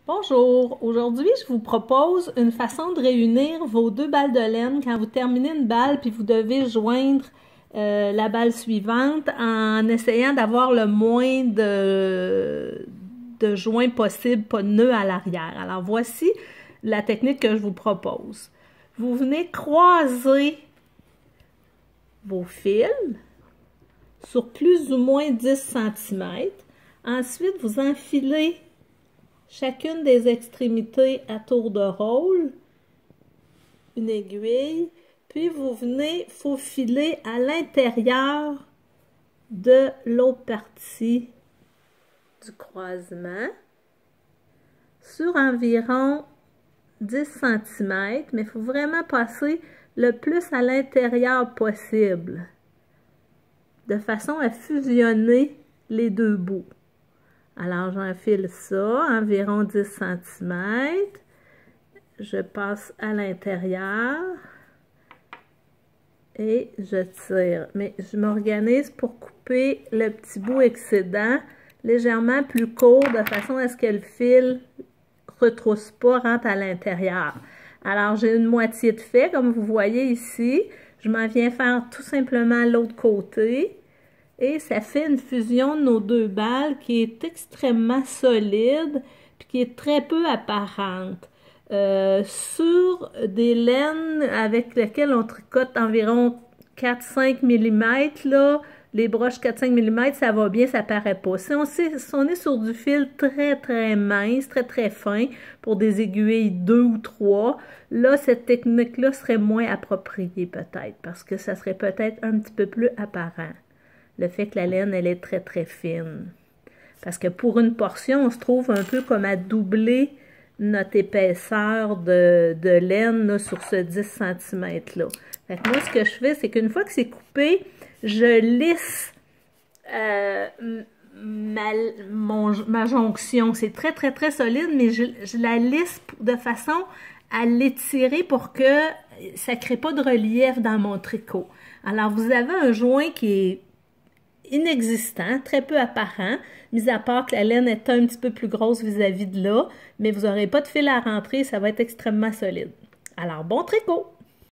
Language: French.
Bonjour, aujourd'hui je vous propose une façon de réunir vos deux balles de laine quand vous terminez une balle puis vous devez joindre la balle suivante en essayant d'avoir le moins de joints possible, pas de nœuds à l'arrière. Alors voici la technique que je vous propose. Vous venez croiser vos fils sur plus ou moins 10 cm. Ensuite, vous enfilez chacune des extrémités à tour de rôle, une aiguille, puis vous venez faufiler à l'intérieur de l'autre partie du croisement sur environ 10 cm, mais il faut vraiment passer le plus à l'intérieur possible, de façon à fusionner les deux bouts. Alors, j'enfile ça, environ 10 cm. Je passe à l'intérieur et je tire. Mais je m'organise pour couper le petit bout excédent légèrement plus court de façon à ce que le fil ne retrousse pas, rentre à l'intérieur. Alors, j'ai une moitié de fait, comme vous voyez ici. Je m'en viens faire tout simplement l'autre côté. Et ça fait une fusion de nos deux balles qui est extrêmement solide puis qui est très peu apparente. Sur des laines avec lesquelles on tricote environ 4-5 mm, là, les broches 4-5 mm, ça va bien, ça paraît pas. Si on est sur du fil très mince, très fin, pour des aiguilles 2 ou 3, là, cette technique-là serait moins appropriée peut-être, parce que ça serait peut-être un petit peu plus apparent. Le fait que la laine, elle est très fine. Parce que pour une portion, on se trouve un peu comme à doubler notre épaisseur de laine là, sur ce 10 cm-là. Fait que moi, ce que je fais, c'est qu'une fois que c'est coupé, je lisse ma jonction. C'est très solide, mais je la lisse de façon à l'étirer pour que ça ne crée pas de relief dans mon tricot. Alors, vous avez un joint qui est inexistant, très peu apparent, mis à part que la laine est un petit peu plus grosse vis-à-vis de là, mais vous n'aurez pas de fil à rentrer, ça va être extrêmement solide. Alors, bon tricot!